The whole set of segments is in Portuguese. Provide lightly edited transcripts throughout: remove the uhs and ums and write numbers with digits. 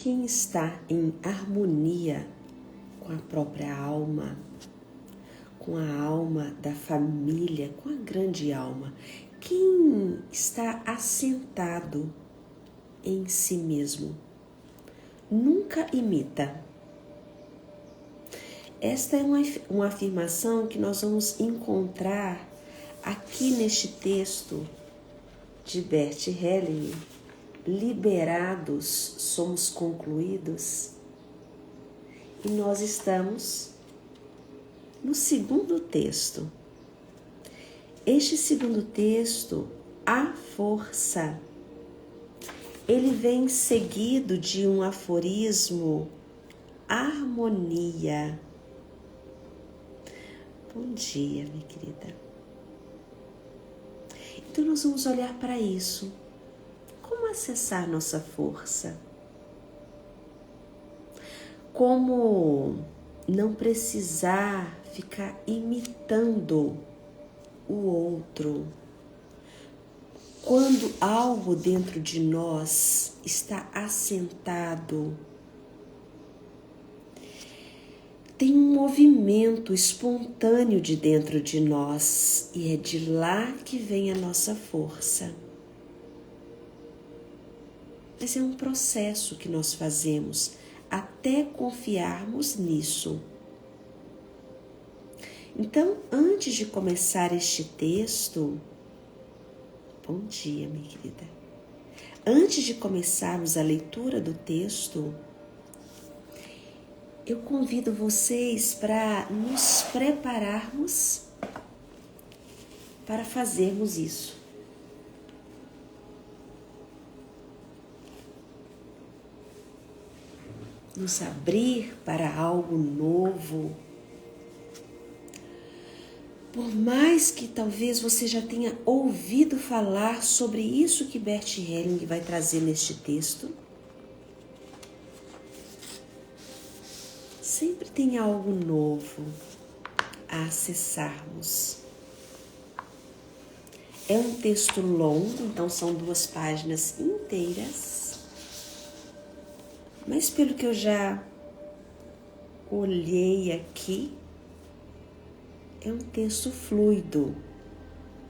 Quem está em harmonia com a própria alma, com a alma da família, com a grande alma, quem está assentado em si mesmo, nunca imita. Esta é uma afirmação que nós vamos encontrar aqui neste texto de Bert Helling, Liberados somos concluídos, e nós estamos no segundo texto. Este segundo texto, a força, ele vem seguido de um aforismo, harmonia. Bom dia, minha querida. Então nós vamos olhar para isso. Como acessar nossa força? Como não precisar ficar imitando o outro? Quando algo dentro de nós está assentado, tem um movimento espontâneo de dentro de nós e é de lá que vem a nossa força. Mas é um processo que nós fazemos até confiarmos nisso. Então, antes de começar este texto, bom dia, minha querida. Antes de começarmos a leitura do texto, eu convido vocês para nos prepararmos para fazermos isso. Nos abrir para algo novo. Por mais que talvez você já tenha ouvido falar sobre isso que Bert Helling vai trazer neste texto, sempre tem algo novo a acessarmos. É um texto longo, então são 2 páginas inteiras. Mas pelo que eu já olhei aqui, é um texto fluido,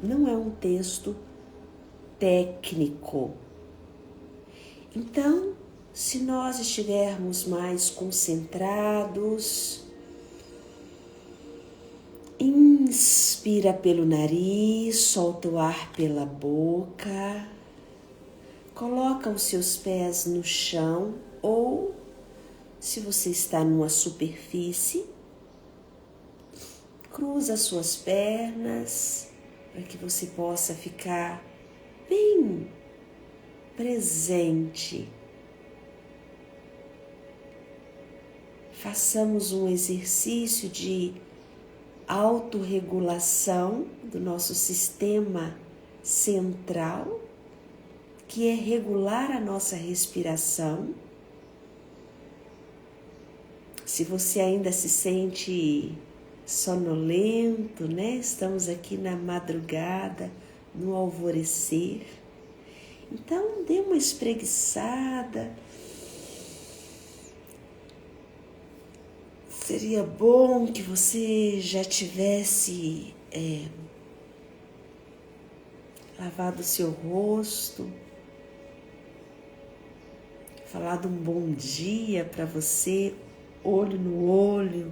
não é um texto técnico. Então, se nós estivermos mais concentrados, inspira pelo nariz, solta o ar pela boca, coloca os seus pés no chão ou, se você está numa superfície, cruza as suas pernas para que você possa ficar bem presente. Façamos um exercício de autorregulação do nosso sistema central, que é regular a nossa respiração. Se você ainda se sente sonolento, né? Estamos aqui na madrugada, no alvorecer. Então, dê uma espreguiçada. Seria bom que você já tivesse lavado o seu rosto, falado um bom dia para você, olho no olho,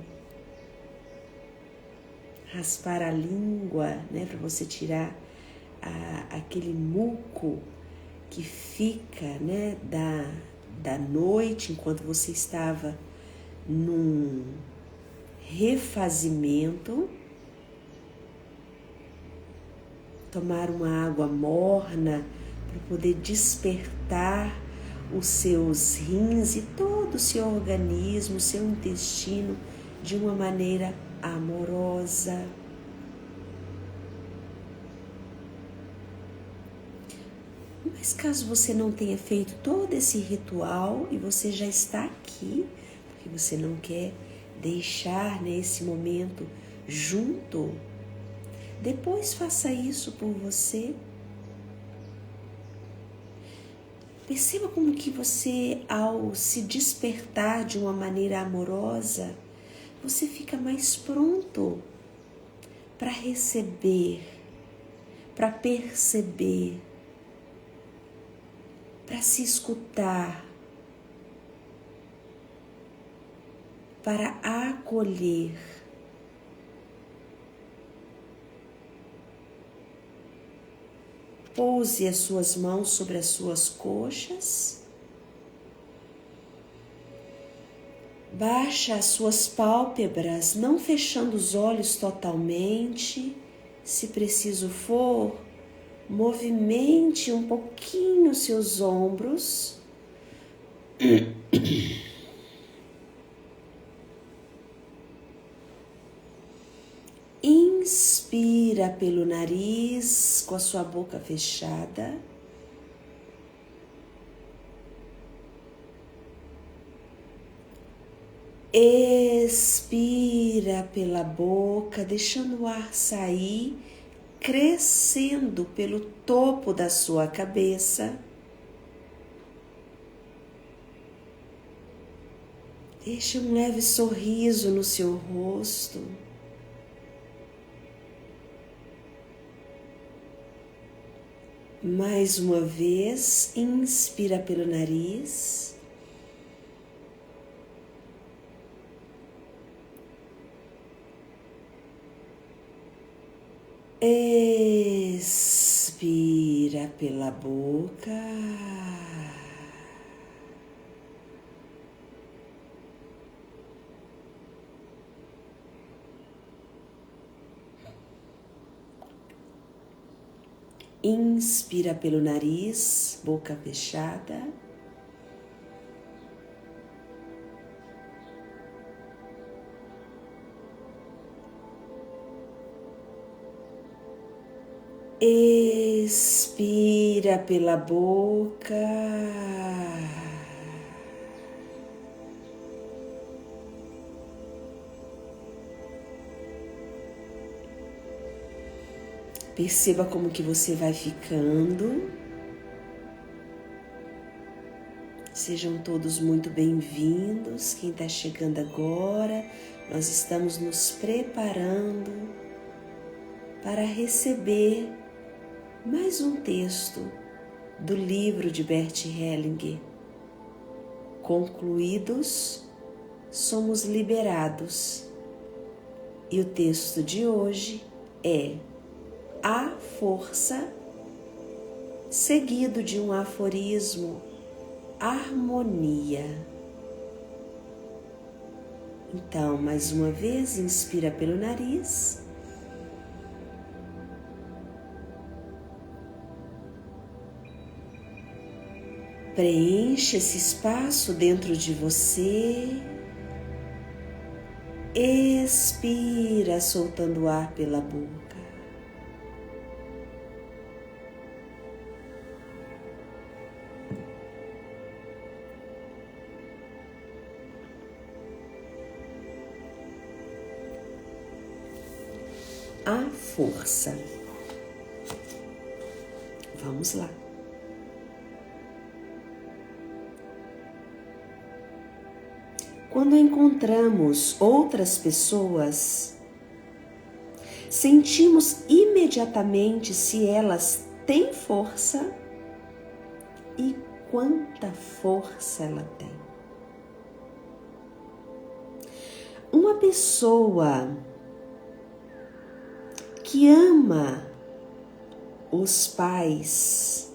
raspar a língua, né, para você tirar aquele muco que fica, né, da noite, enquanto você estava num refazimento. Tomar uma água morna para poder despertar os seus rins e todo o seu organismo, o seu intestino de uma maneira amorosa. Mas caso você não tenha feito todo esse ritual e você já está aqui, porque você não quer deixar nesse momento junto, depois faça isso por você. Perceba como que você, ao se despertar de uma maneira amorosa, você fica mais pronto para receber, para perceber, para se escutar, para acolher. Pouse as suas mãos sobre as suas coxas. Baixa as suas pálpebras, não fechando os olhos totalmente. Se preciso for, movimente um pouquinho seus ombros. Inspira pelo nariz com a sua boca fechada. Expira pela boca, deixando o ar sair, crescendo pelo topo da sua cabeça. Deixe um leve sorriso no seu rosto. Mais uma vez, inspira pelo nariz. Expira pela boca. Inspira pelo nariz, boca fechada. Expira pela boca. Perceba como que você vai ficando. Sejam todos muito bem-vindos. Quem está chegando agora, nós estamos nos preparando para receber mais um texto do livro de Bert Hellinger. Concluídos, somos liberados. E o texto de hoje é A Força, seguido de um aforismo, harmonia. Então, mais uma vez, inspira pelo nariz. Preenche esse espaço dentro de você. Expira, soltando o ar pela boca. A força. Vamos lá. Quando encontramos outras pessoas, sentimos imediatamente se elas têm força e quanta força ela tem. Uma pessoa que ama os pais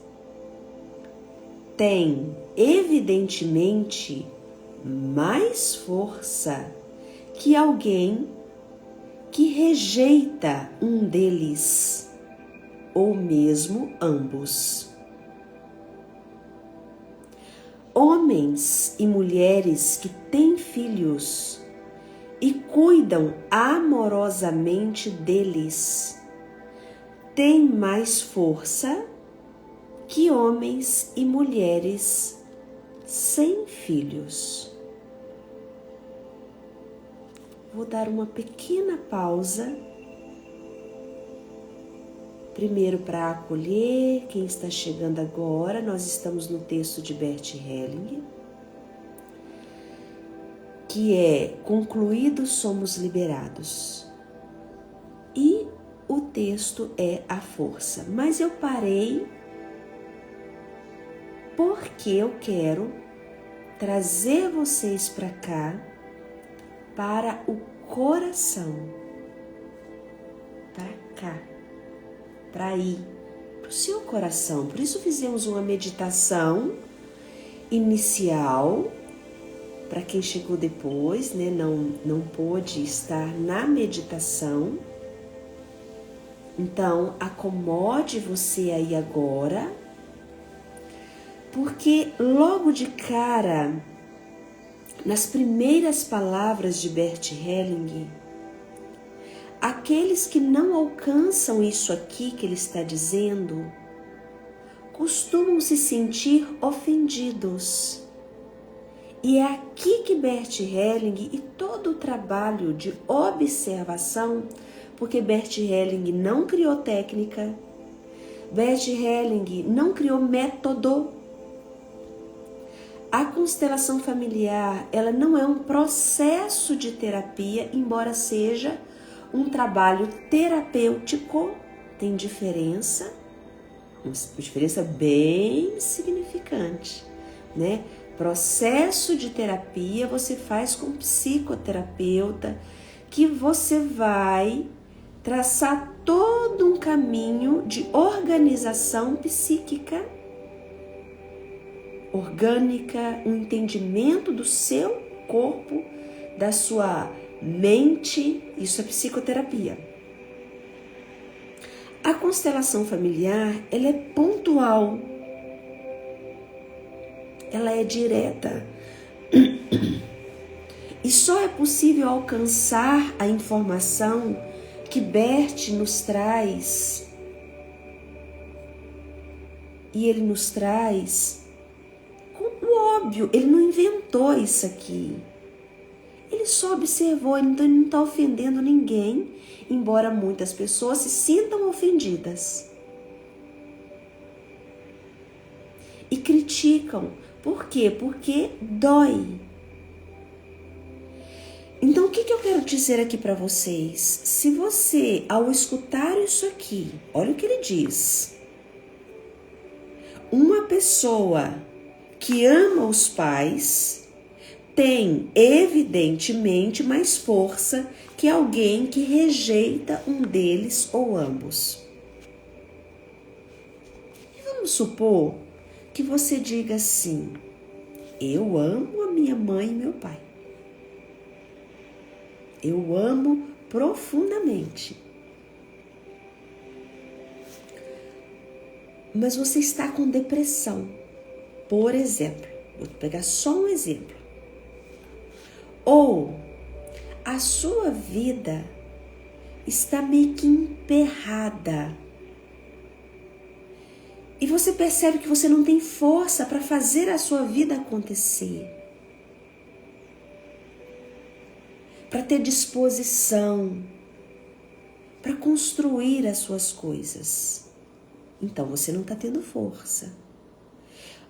tem, evidentemente, mais força que alguém que rejeita um deles, ou mesmo ambos. Homens e mulheres que têm filhos e cuidam amorosamente deles têm mais força que homens e mulheres sem filhos. Vou dar uma pequena pausa Primeiro, para acolher quem está chegando agora, nós estamos no texto de Bert Helling, que é Concluídos somos liberados. E o texto é a força. Mas eu parei porque eu quero trazer vocês para cá, para o coração, para cá, para ir para o seu coração. Por isso fizemos uma meditação inicial. Para quem chegou depois, né, não pôde estar na meditação. Então, acomode você aí agora, porque logo de cara, nas primeiras palavras de Bert Helling, aqueles que não alcançam isso aqui que ele está dizendo, costumam se sentir ofendidos. E é aqui que Bert Helling e todo o trabalho de observação, porque Bert Helling não criou técnica, Bert Helling não criou método. A constelação familiar, ela não é um processo de terapia, embora seja um trabalho terapêutico, tem diferença, uma diferença bem significante, né? Processo de terapia você faz com psicoterapeuta, que você vai traçar todo um caminho de organização psíquica, orgânica, um entendimento do seu corpo, da sua mente. Isso é psicoterapia. A constelação familiar, ela é pontual. Ela é direta. E só é possível alcançar a informação que Bert nos traz. E ele nos traz com o óbvio. Ele não inventou isso aqui. Ele só observou, então ele não está ofendendo ninguém, embora muitas pessoas se sintam ofendidas. E criticam. Por quê? Porque dói. Então, o que eu quero dizer aqui para vocês? Se você, ao escutar isso aqui, olha o que ele diz. Uma pessoa que ama os pais tem, evidentemente, mais força que alguém que rejeita um deles ou ambos. E vamos supor que você diga assim: eu amo a minha mãe e meu pai. Eu amo profundamente. Mas você está com depressão, por exemplo. Vou pegar só um exemplo. Ou a sua vida está meio que emperrada. E você percebe que você não tem força para fazer a sua vida acontecer. Para ter disposição, para construir as suas coisas. Então você não está tendo força.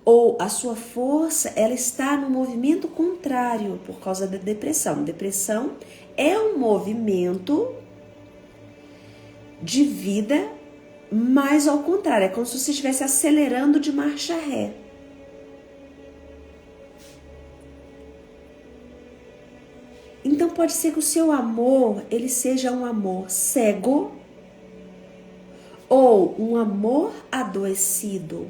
Ou a sua força, ela está no movimento contrário por causa da depressão. Depressão é um movimento de vida, mas ao contrário, é como se você estivesse acelerando de marcha ré. Então pode ser que o seu amor, ele seja um amor cego ou um amor adoecido.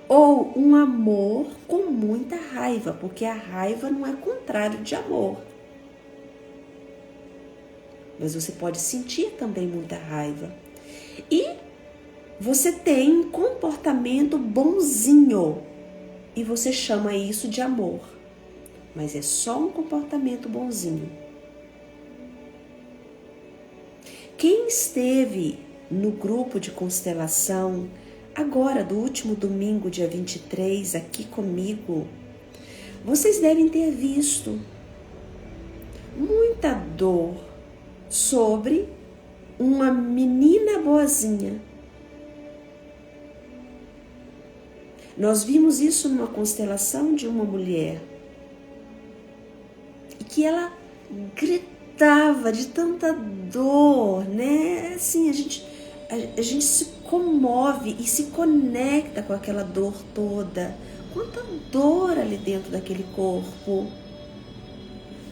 Ou um amor com muita raiva, porque a raiva não é contrário de amor. Mas você pode sentir também muita raiva. E você tem um comportamento bonzinho e você chama isso de amor. Mas é só um comportamento bonzinho. Quem esteve no grupo de constelação agora, do último domingo, dia 23, aqui comigo, vocês devem ter visto muita dor sobre uma menina boazinha. Nós vimos isso numa constelação de uma mulher. E que ela gritava de tanta dor, né? Assim, a gente se comove e se conecta com aquela dor toda. Quanta dor ali dentro daquele corpo.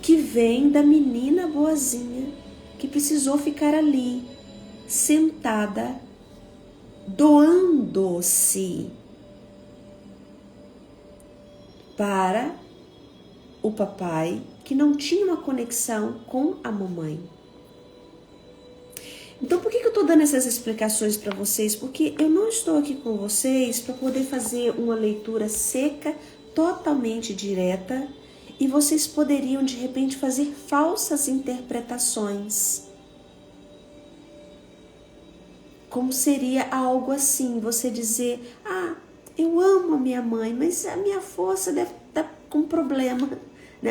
Que vem da menina boazinha, que precisou ficar ali, sentada, doando-se para o papai, que não tinha uma conexão com a mamãe. Então, por que eu estou dando essas explicações para vocês? Porque eu não estou aqui com vocês para poder fazer uma leitura seca, totalmente direta, e vocês poderiam, de repente, fazer falsas interpretações. Como seria algo assim, você dizer, eu amo a minha mãe, mas a minha força deve estar com problema.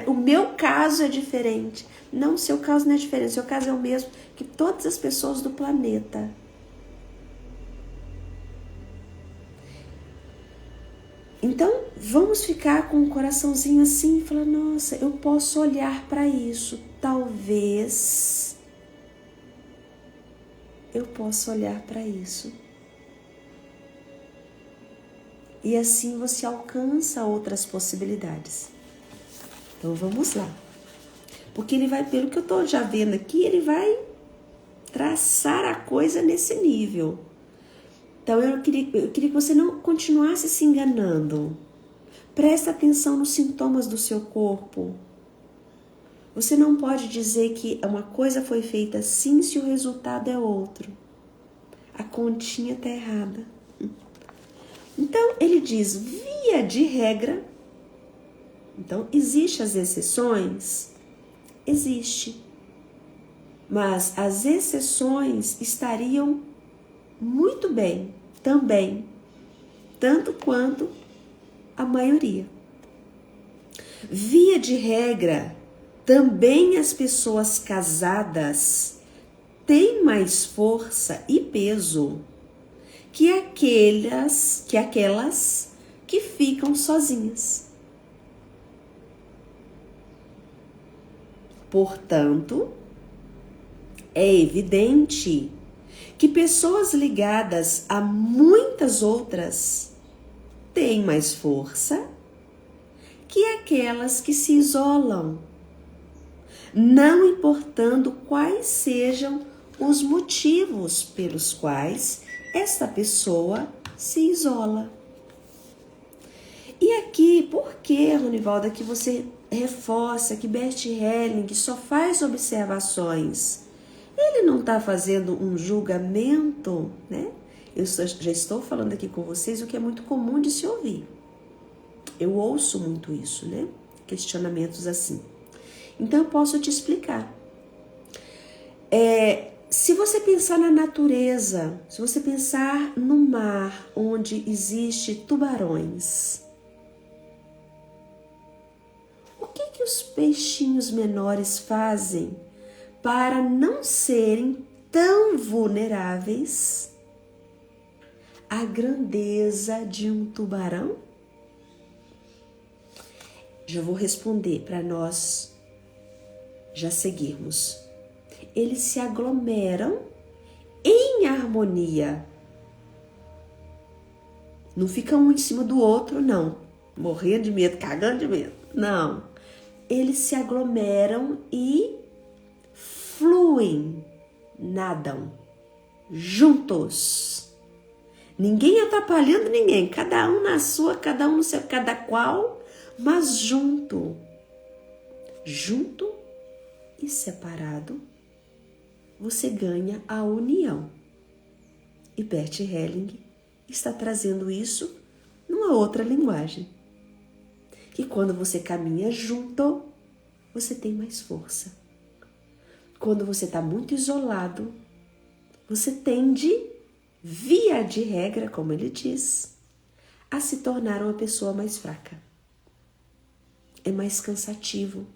O meu caso é diferente. Não, o seu caso não é diferente, o seu caso é o mesmo que todas as pessoas do planeta. Então, vamos ficar com o coraçãozinho assim e falar, nossa, eu posso olhar para isso. Talvez eu possa olhar para isso. E assim você alcança outras possibilidades. Então, vamos lá. Porque ele vai, pelo que eu estou já vendo aqui, ele vai traçar a coisa nesse nível. Então, eu queria que você não continuasse se enganando. Presta atenção nos sintomas do seu corpo. Você não pode dizer que uma coisa foi feita assim se o resultado é outro. A continha está errada. Então, ele diz, via de regra. Então, existem as exceções? Existe. Mas as exceções estariam muito bem também, tanto quanto a maioria. Via de regra, também as pessoas casadas têm mais força e peso que aquelas que ficam sozinhas. Portanto, é evidente que pessoas ligadas a muitas outras têm mais força que aquelas que se isolam, não importando quais sejam os motivos pelos quais esta pessoa se isola. E aqui, por que, Ronivalda, que você reforça que Bert Helling só faz observações? Ele não está fazendo um julgamento, né? Eu já estou falando aqui com vocês o que é muito comum de se ouvir. Eu ouço muito isso, né? Questionamentos assim. Então, eu posso te explicar. Se você pensar na natureza, se você pensar no mar onde existe tubarões, o que os peixinhos menores fazem para não serem tão vulneráveis à grandeza de um tubarão? Já vou responder para nós já seguirmos. Eles se aglomeram em harmonia. Não fica um em cima do outro, não. Morrendo de medo, cagando de medo. Não. Eles se aglomeram e fluem, nadam juntos. Ninguém atrapalhando ninguém. Cada um na sua, cada um no seu, cada qual, mas junto. Junto e separado, você ganha a união. E Bert Helling está trazendo isso numa outra linguagem. Que quando você caminha junto, você tem mais força. Quando você está muito isolado, você tende, via de regra, como ele diz, a se tornar uma pessoa mais fraca. É mais cansativo.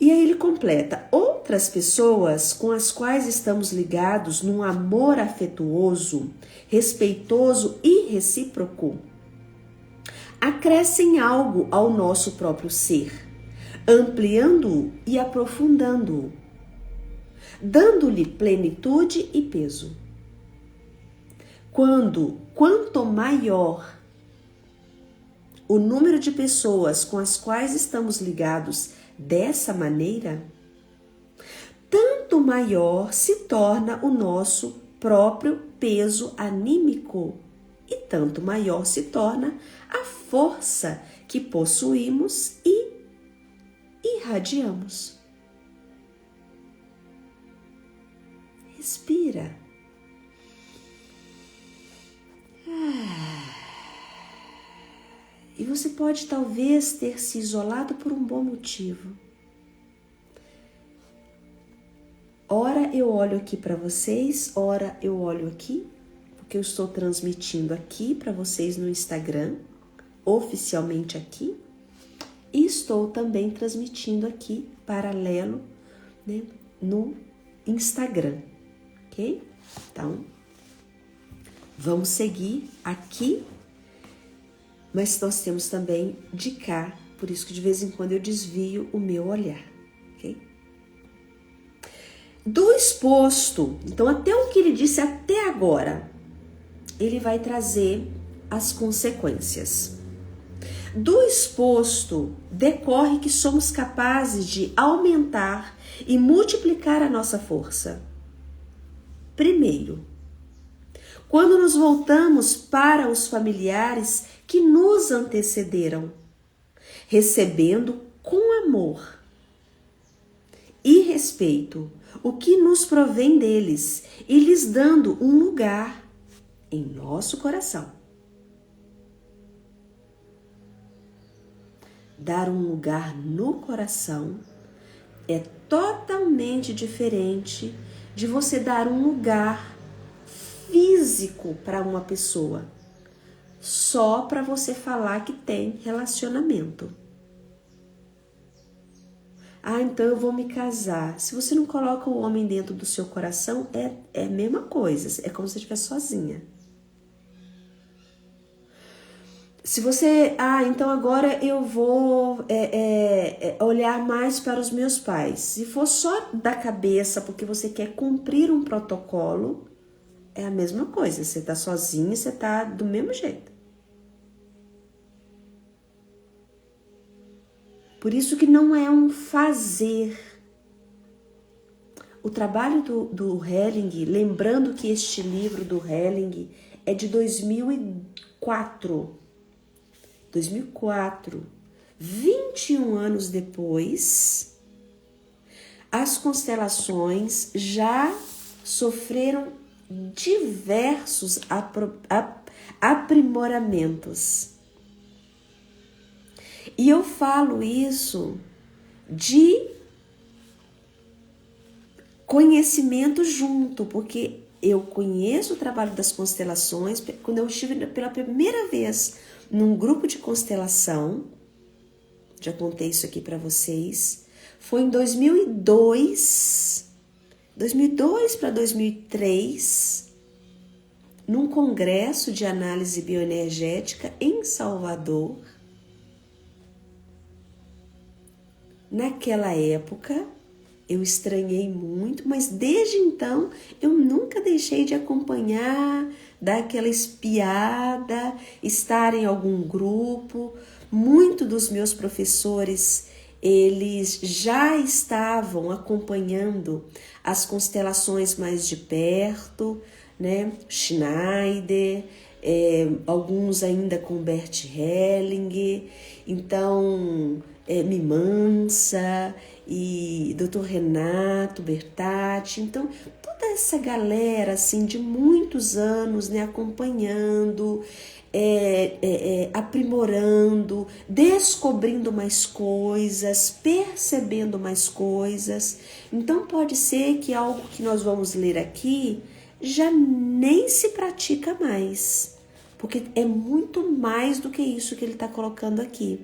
E aí ele completa: outras pessoas com as quais estamos ligados num amor afetuoso, respeitoso e recíproco, acrescem algo ao nosso próprio ser, ampliando-o e aprofundando-o, dando-lhe plenitude e peso. Quanto maior o número de pessoas com as quais estamos ligados dessa maneira, tanto maior se torna o nosso próprio peso anímico e tanto maior se torna a força que possuímos e irradiamos. Respira. E você pode talvez ter se isolado por um bom motivo. Ora eu olho aqui para vocês, ora eu olho aqui, porque eu estou transmitindo aqui para vocês no Instagram, oficialmente aqui, e estou também transmitindo aqui, paralelo, né, no Instagram, ok? Então, vamos seguir aqui, mas nós temos também de cá, por isso que de vez em quando eu desvio o meu olhar, ok? Do exposto, então até o que ele disse até agora, ele vai trazer as consequências. Do exposto decorre que somos capazes de aumentar e multiplicar a nossa força. Primeiro, quando nos voltamos para os familiares que nos antecederam, recebendo com amor e respeito o que nos provém deles e lhes dando um lugar em nosso coração. Dar um lugar no coração é totalmente diferente de você dar um lugar físico para uma pessoa, só para você falar que tem relacionamento. Ah, então eu vou me casar. Se você não coloca o homem dentro do seu coração, é a mesma coisa, é como se você estivesse sozinha. Se você, então agora eu vou olhar mais para os meus pais. Se for só da cabeça, porque você quer cumprir um protocolo, é a mesma coisa. Você tá sozinho, você tá do mesmo jeito. Por isso que não é um fazer. O trabalho do Helling, lembrando que este livro do Helling é de 2004. 21 anos depois, as constelações já sofreram diversos aprimoramentos. E eu falo isso de conhecimento junto, porque eu conheço o trabalho das constelações. Quando eu estive pela primeira vez num grupo de constelação, já contei isso aqui para vocês, foi em 2002 para 2003, num congresso de análise bioenergética em Salvador. Naquela época, eu estranhei muito, mas desde então eu nunca deixei de acompanhar, dar aquela espiada, estar em algum grupo. Muitos dos meus professores, eles já estavam acompanhando as constelações mais de perto, né? Schneider, alguns ainda com Bert Helling, então Mimansa e Dr. Renato Bertatti, então toda essa galera assim de muitos anos, né, acompanhando, aprimorando, descobrindo mais coisas, percebendo mais coisas. Então pode ser que algo que nós vamos ler aqui já nem se pratica mais, porque é muito mais do que isso que ele está colocando aqui,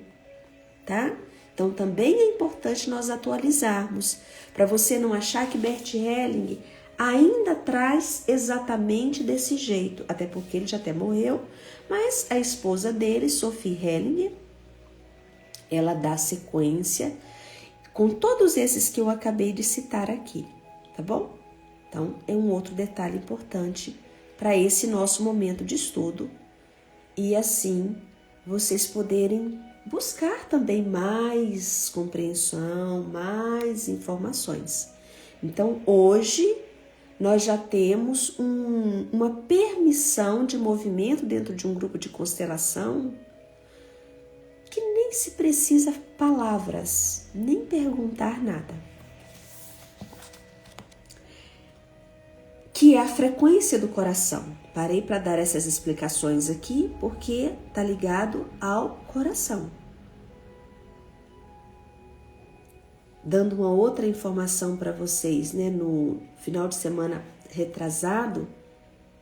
tá? Então também é importante nós atualizarmos, para você não achar que Bert Helling ainda traz exatamente desse jeito, até porque ele já até morreu, mas a esposa dele, Sophie Helling, ela dá sequência com todos esses que eu acabei de citar aqui, tá bom? Então, é um outro detalhe importante para esse nosso momento de estudo e assim vocês poderem buscar também mais compreensão, mais informações. Então, hoje nós já temos uma permissão de movimento dentro de um grupo de constelação que nem se precisa palavras, nem perguntar nada. Que é a frequência do coração. Parei para dar essas explicações aqui porque está ligado ao coração. Dando uma outra informação para vocês, né? No final de semana retrasado,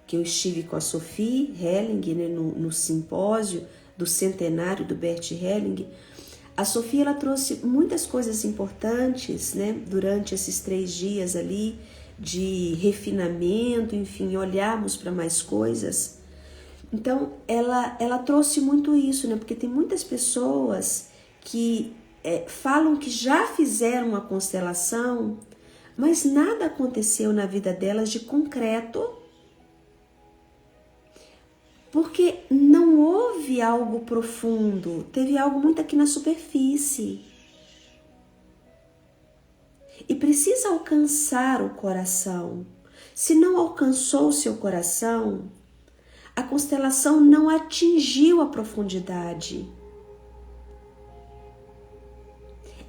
que eu estive com a Sophie Helling, né? no simpósio do centenário do Bert Helling, a Sophie ela trouxe muitas coisas importantes, né? Durante esses 3 dias ali, de refinamento, enfim, olharmos para mais coisas. Então, ela trouxe muito isso, né? Porque tem muitas pessoas que falam que já fizeram uma constelação, mas nada aconteceu na vida delas de concreto, porque não houve algo profundo, teve algo muito aqui na superfície. E precisa alcançar o coração. Se não alcançou o seu coração, a constelação não atingiu a profundidade.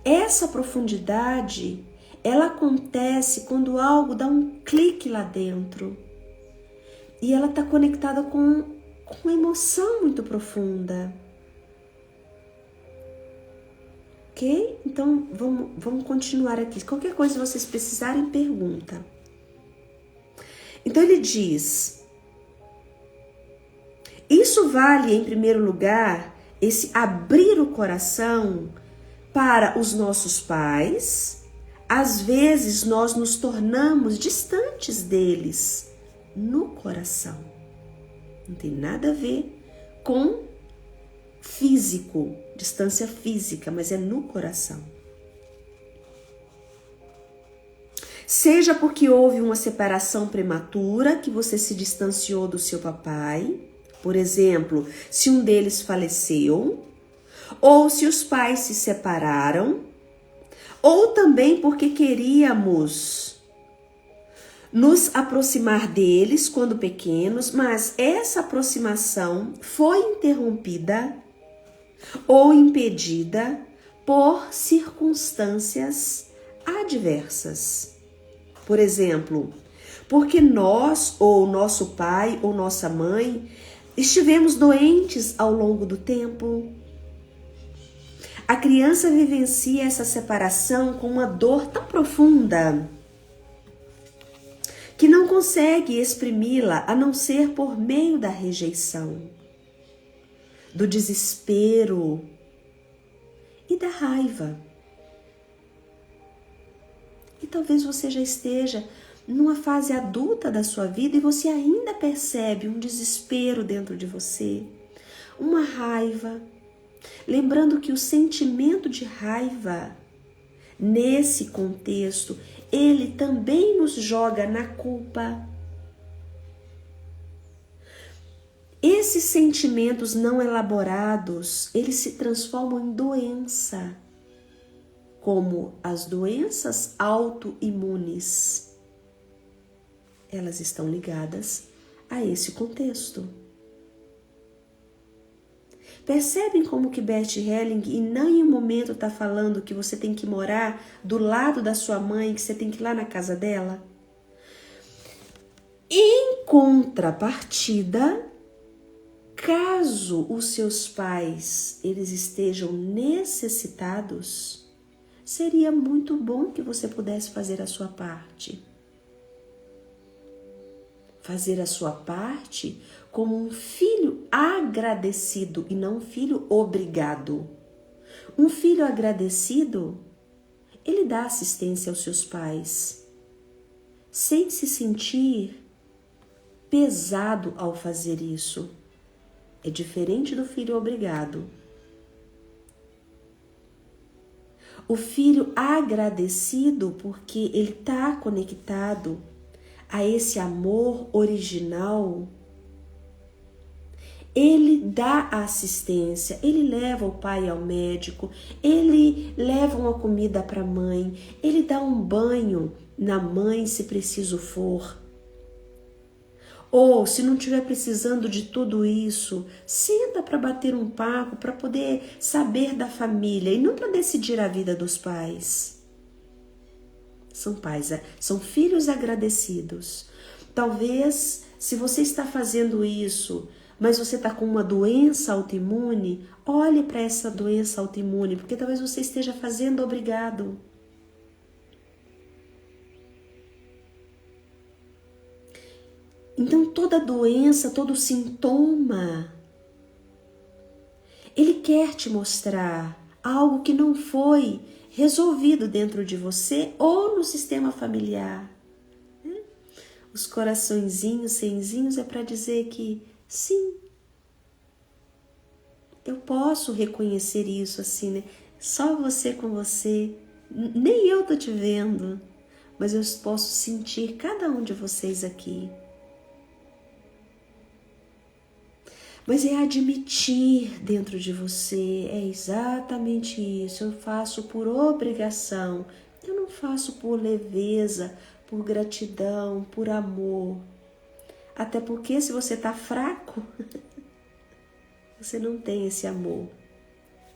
Essa profundidade, ela acontece quando algo dá um clique lá dentro. E ela está conectada com uma emoção muito profunda. Ok? Então, vamos continuar aqui. Qualquer coisa vocês precisarem, pergunta. Então, ele diz: isso vale, em primeiro lugar, esse abrir o coração para os nossos pais. Às vezes, nós nos tornamos distantes deles no coração. Não tem nada a ver com físico, distância física, mas é no coração. Seja porque houve uma separação prematura, que você se distanciou do seu papai, por exemplo, se um deles faleceu, ou se os pais se separaram, ou também porque queríamos nos aproximar deles quando pequenos, mas essa aproximação foi interrompida ou impedida por circunstâncias adversas. Por exemplo, porque nós, ou nosso pai, ou nossa mãe, estivemos doentes ao longo do tempo. A criança vivencia essa separação com uma dor tão profunda que não consegue exprimi-la a não ser por meio da rejeição, do desespero e da raiva. E talvez você já esteja numa fase adulta da sua vida e você ainda percebe um desespero dentro de você, uma raiva. Lembrando que o sentimento de raiva, nesse contexto, ele também nos joga na culpa. Esses sentimentos não elaborados, eles se transformam em doença, como as doenças autoimunes. Elas estão ligadas a esse contexto. Percebem como que Bert Helling em nenhum momento está falando que você tem que morar do lado da sua mãe, que você tem que ir lá na casa dela? Em contrapartida, caso os seus pais eles estejam necessitados, seria muito bom que você pudesse fazer a sua parte. Fazer a sua parte como um filho agradecido e não um filho obrigado. Um filho agradecido, ele dá assistência aos seus pais, sem se sentir pesado ao fazer isso. É diferente do filho obrigado. O filho agradecido, porque ele está conectado a esse amor original, ele dá assistência, ele leva o pai ao médico, ele leva uma comida para a mãe, ele dá um banho na mãe se preciso for. Ou, se não estiver precisando de tudo isso, senta para bater um papo, para poder saber da família e não para decidir a vida dos pais. São filhos agradecidos. Talvez, se você está fazendo isso, mas você está com uma doença autoimune, olhe para essa doença autoimune, porque talvez você esteja fazendo obrigado. Então, toda doença, todo sintoma, ele quer te mostrar algo que não foi resolvido dentro de você ou no sistema familiar. Os coraçõezinhos, cenzinhos, é para dizer que sim, eu posso reconhecer isso assim, né? Só você com você, nem eu tô te vendo, mas eu posso sentir cada um de vocês aqui. Mas é admitir dentro de você, é exatamente isso, eu faço por obrigação, eu não faço por leveza, por gratidão, por amor. Até porque se você está fraco, você não tem esse amor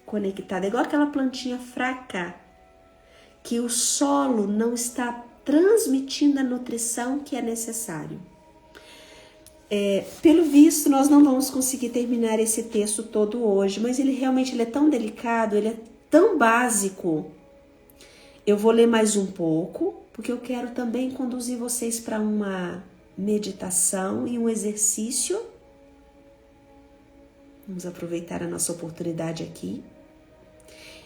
conectado. É igual aquela plantinha fraca, que o solo não está transmitindo a nutrição que é necessário. Pelo visto, nós não vamos conseguir terminar esse texto todo hoje, mas ele realmente é tão delicado, ele é tão básico. Eu vou ler mais um pouco, porque eu quero também conduzir vocês para uma meditação e um exercício. Vamos aproveitar a nossa oportunidade aqui.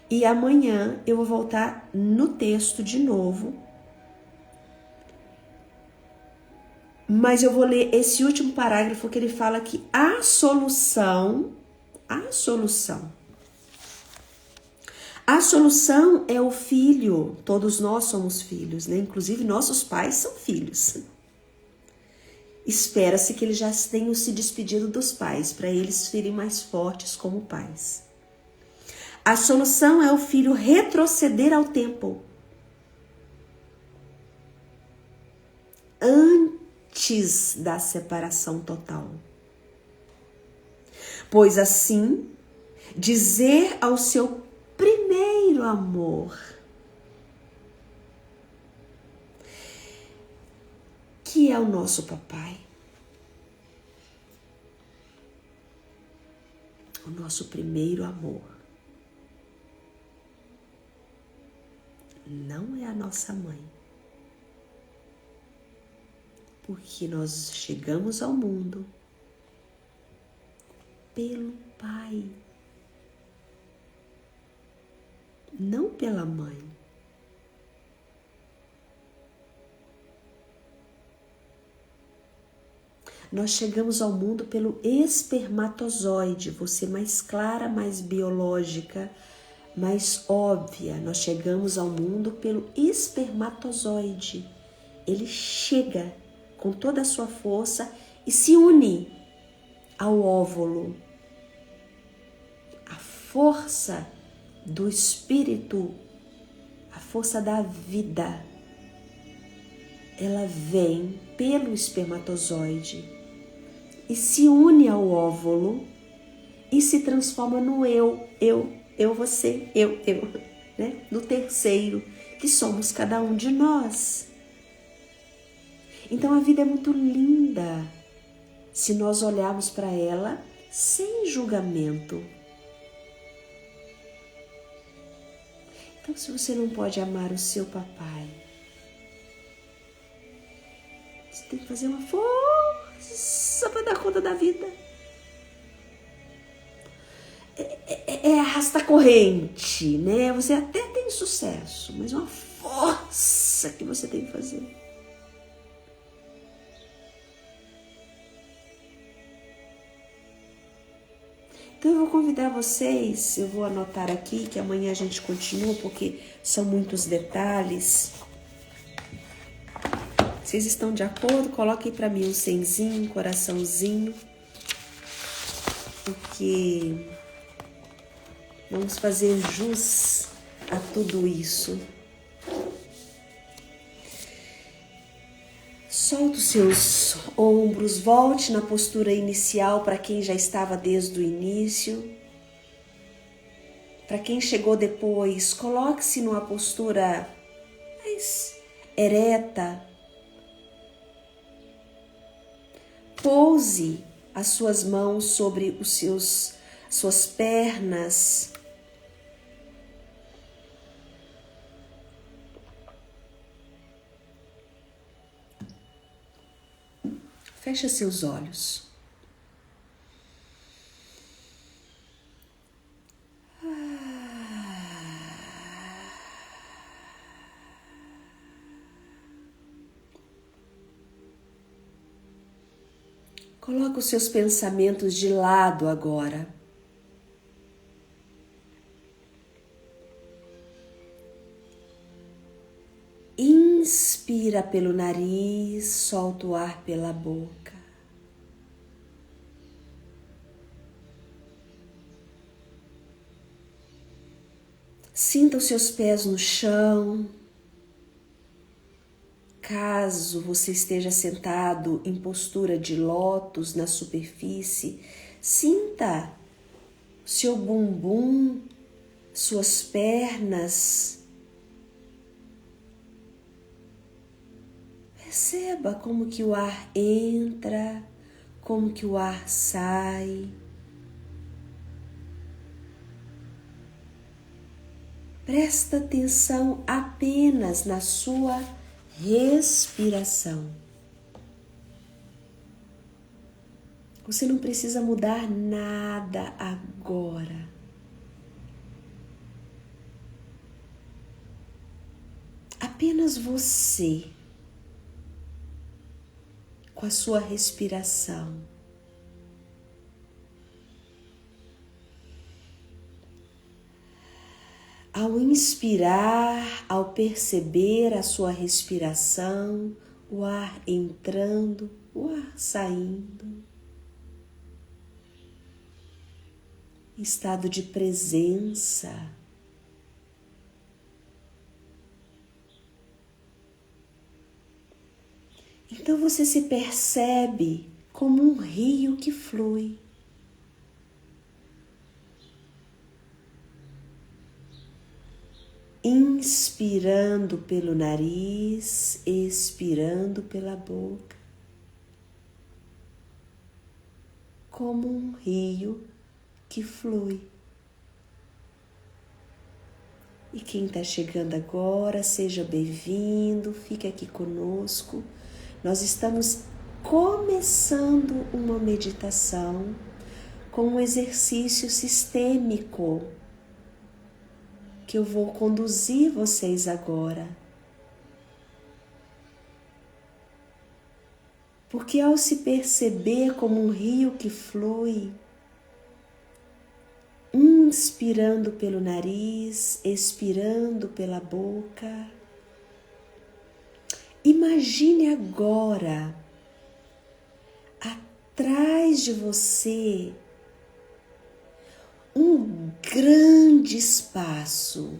E amanhã eu vou voltar no texto de novo. Mas eu vou ler esse último parágrafo que ele fala que a solução é o filho. Todos nós somos filhos, né? Inclusive nossos pais são filhos. Espera-se que eles já tenham se despedido dos pais, para eles serem mais fortes como pais. A solução é o filho retroceder ao tempo. Antes da separação total. Pois assim, dizer ao seu primeiro amor que é o nosso papai, o nosso primeiro amor, não é a nossa mãe. Porque nós chegamos ao mundo pelo pai, não pela mãe. Nós chegamos ao mundo pelo espermatozoide, você mais clara, mais biológica, mais óbvia. Nós chegamos ao mundo pelo espermatozoide. Ele chega com toda a sua força e se une ao óvulo. A força do espírito, a força da vida, ela vem pelo espermatozoide e se une ao óvulo e se transforma no eu, você, eu, né? No terceiro, que somos cada um de nós. Então a vida é muito linda se nós olharmos para ela sem julgamento. Então, se você não pode amar o seu papai, você tem que fazer uma força para dar conta da vida. é arrastar corrente, né? Você até tem sucesso, mas uma força que você tem que fazer. Então eu vou convidar vocês, eu vou anotar aqui que amanhã a gente continua, porque são muitos detalhes. Vocês estão de acordo? Coloquem para mim um senzinho, um coraçãozinho, porque vamos fazer jus a tudo isso. Solta os seus ombros, volte na postura inicial para quem já estava desde o início. Para quem chegou depois, coloque-se numa postura mais ereta. Pouse as suas mãos sobre suas pernas. Fecha seus olhos. Coloca os seus pensamentos de lado agora. Inspira pelo nariz, solta o ar pela boca. Sinta os seus pés no chão. Caso você esteja sentado em postura de lótus na superfície, sinta seu bumbum, suas pernas. Perceba como que o ar entra, como que o ar sai. Presta atenção apenas na sua respiração. Você não precisa mudar nada agora. Apenas você, com a sua respiração. Ao inspirar, ao perceber a sua respiração, o ar entrando, o ar saindo. Estado de presença. Então você se percebe como um rio que flui. Inspirando pelo nariz, expirando pela boca, como um rio que flui. E quem está chegando agora, seja bem-vindo, fique aqui conosco. Nós estamos começando uma meditação com um exercício sistêmico que eu vou conduzir vocês agora. Porque ao se perceber como um rio que flui, inspirando pelo nariz, expirando pela boca, imagine agora, atrás de você, um grande espaço,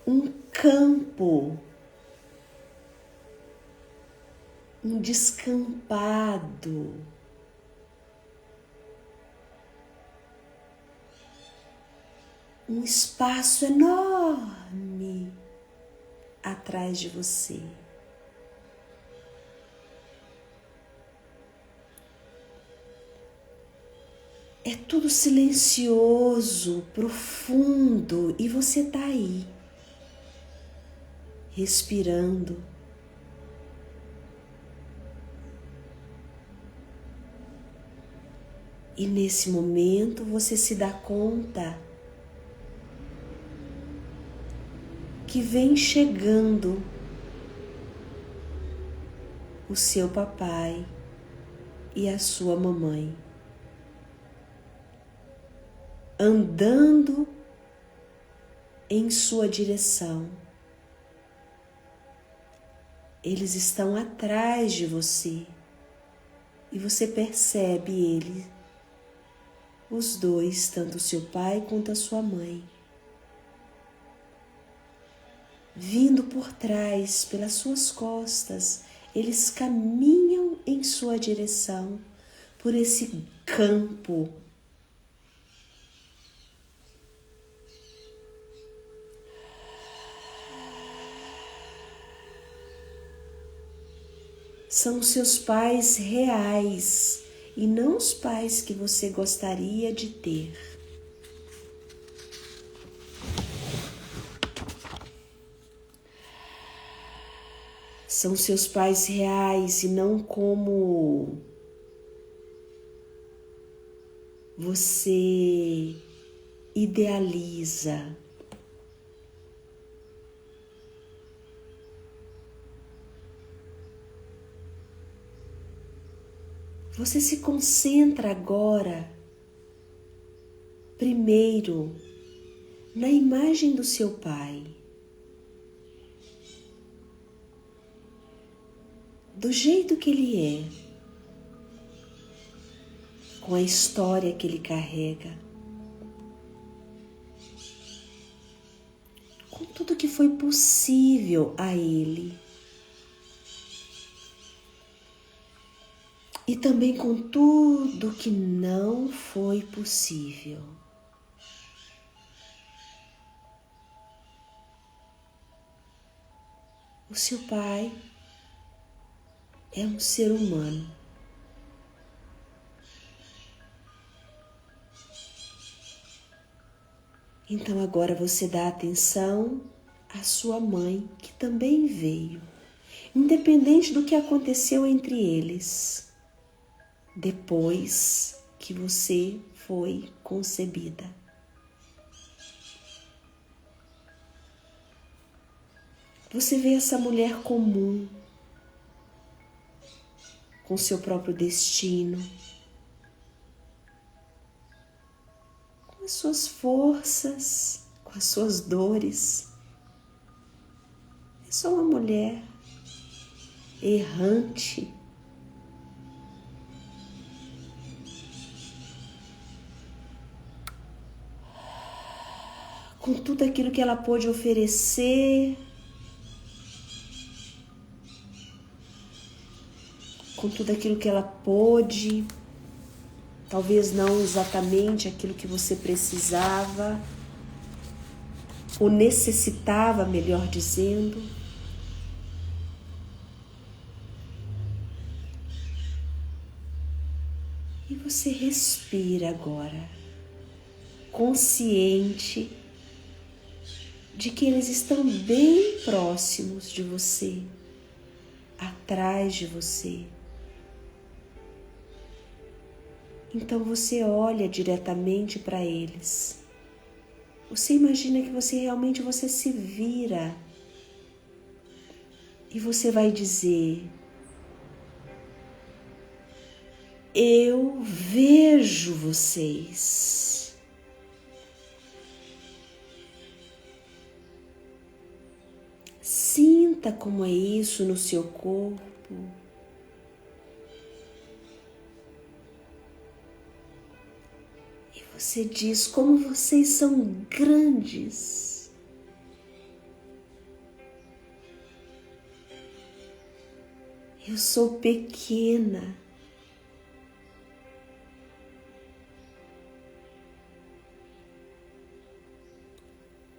um campo, um descampado. Um espaço enorme atrás de você. É tudo silencioso, profundo, e você está aí, respirando. E nesse momento você se dá conta que vem chegando o seu papai e a sua mamãe, andando em sua direção. Eles estão atrás de você e você percebe eles, os dois, tanto o seu pai quanto a sua mãe, vindo por trás, pelas suas costas. Eles caminham em sua direção por esse campo. São seus pais reais e não os pais que você gostaria de ter. São seus pais reais e não como você idealiza. Você se concentra agora, primeiro, na imagem do seu pai, do jeito que ele é, com a história que ele carrega, com tudo que foi possível a ele. E também com tudo que não foi possível. O seu pai é um ser humano. Então agora você dá atenção à sua mãe, que também veio, independente do que aconteceu entre eles, depois que você foi concebida. Você vê essa mulher comum, com seu próprio destino, com as suas forças, com as suas dores. É só uma mulher errante, com tudo aquilo que ela pôde oferecer, com tudo aquilo que ela pôde, talvez não exatamente aquilo que você precisava, ou necessitava, melhor dizendo. E você respira agora, consciente de que eles estão bem próximos de você, atrás de você. Então você olha diretamente para eles. Você imagina que você se vira e você vai dizer: eu vejo vocês. Sinta como é isso no seu corpo. E você diz: como vocês são grandes. Eu sou pequena.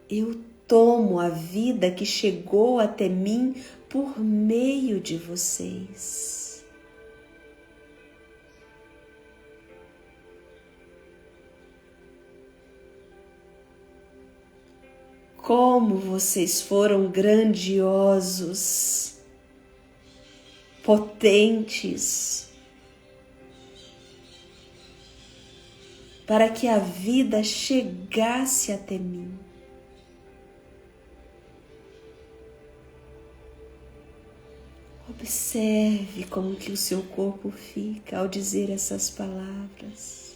Eu tomo a vida que chegou até mim por meio de vocês. Como vocês foram grandiosos, potentes. para que a vida chegasse até mim. Observe como que o seu corpo fica ao dizer essas palavras.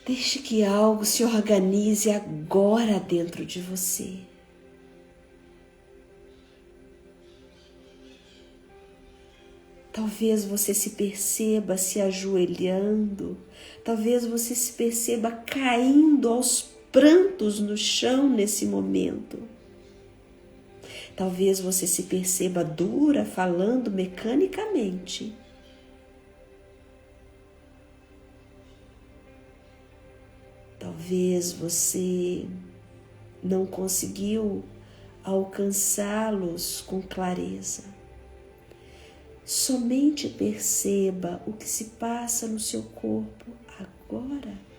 Deixe que algo se organize agora dentro de você. Talvez você se perceba se ajoelhando, talvez você se perceba caindo aos prantos no chão nesse momento. Talvez você se perceba dura, falando mecanicamente. Talvez você não conseguiu alcançá-los com clareza. Somente perceba o que se passa no seu corpo agora.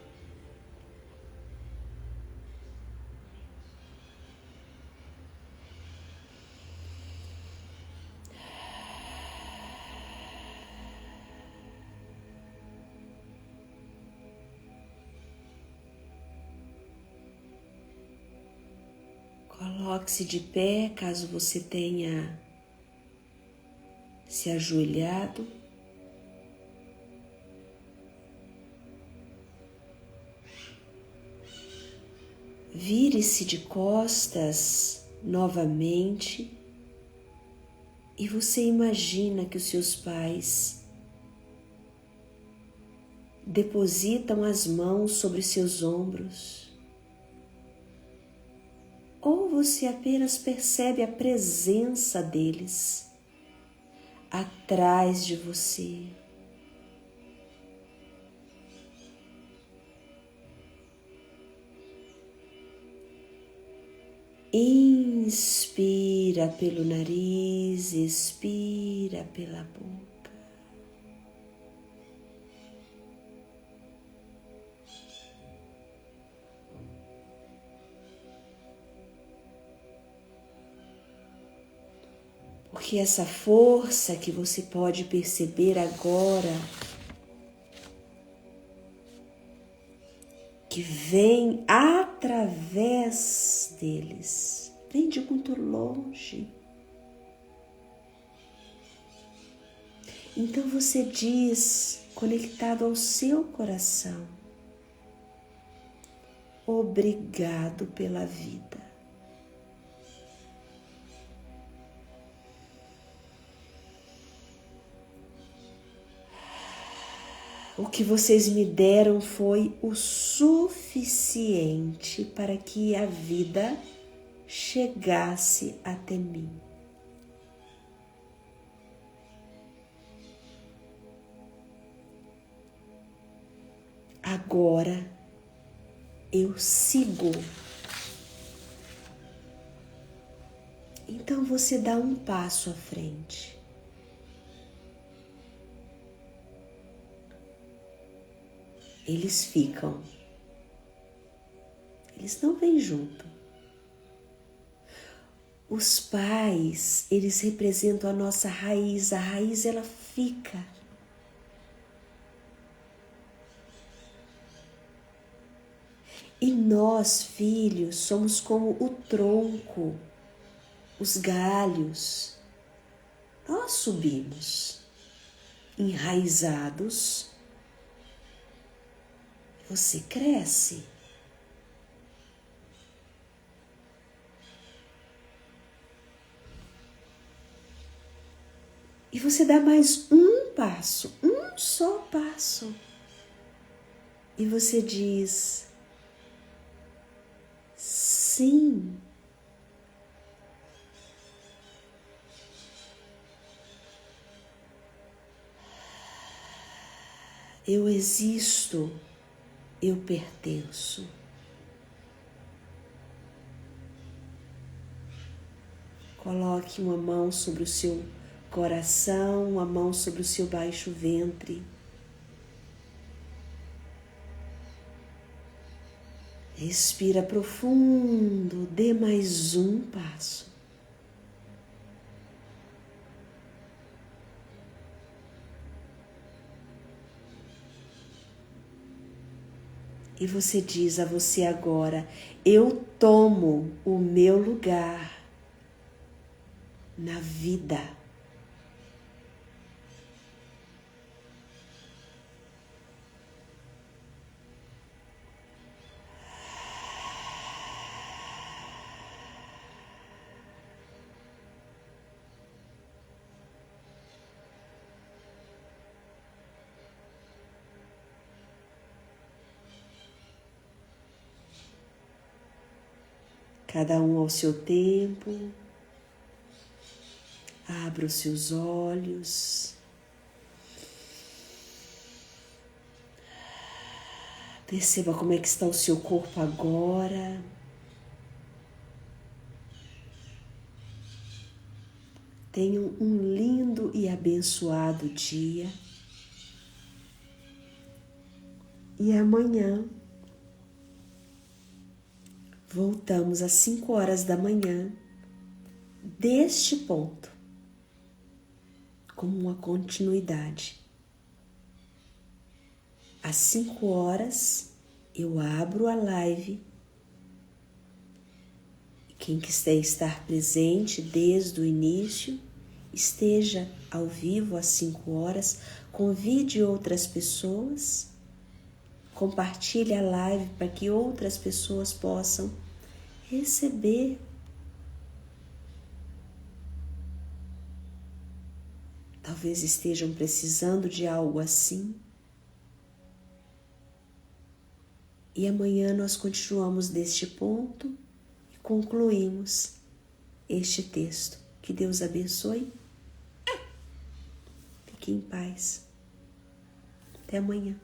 Coloque-se de pé caso você tenha se ajoelhado. Vire-se de costas novamente e você imagina que os seus pais depositam as mãos sobre seus ombros. Ou você apenas percebe a presença deles atrás de você. Inspira pelo nariz, expira pela boca. Porque essa força que você pode perceber agora, que vem através deles, vem de muito longe. Então você diz, conectado ao seu coração: obrigado pela vida. O que vocês me deram foi o suficiente para que a vida chegasse até mim. Agora eu sigo. Então você dá um passo à frente. Eles ficam. Eles não vêm junto. Os pais, eles representam a nossa raiz. A raiz, ela fica. E nós, filhos, somos como o tronco, os galhos. Nós subimos, enraizados. Você cresce. E você dá mais um passo, um só passo. E você diz: sim. Eu existo. Eu pertenço. Coloque uma mão sobre o seu coração, uma mão sobre o seu baixo ventre. Respira profundo, dê mais um passo. E você diz a você agora: eu tomo o meu lugar na vida. Cada um ao seu tempo, abra os seus olhos, perceba como é que está o seu corpo agora. Tenham um lindo e abençoado dia. E amanhã voltamos às 5 horas da manhã, deste ponto, como uma continuidade. Às 5 horas eu abro a live. Quem quiser estar presente desde o início, esteja ao vivo às 5 horas, convide outras pessoas, compartilhe a live para que outras pessoas possam receber. Talvez estejam precisando de algo assim. E amanhã nós continuamos deste ponto e concluímos este texto. Que Deus abençoe. Fique em paz. Até amanhã.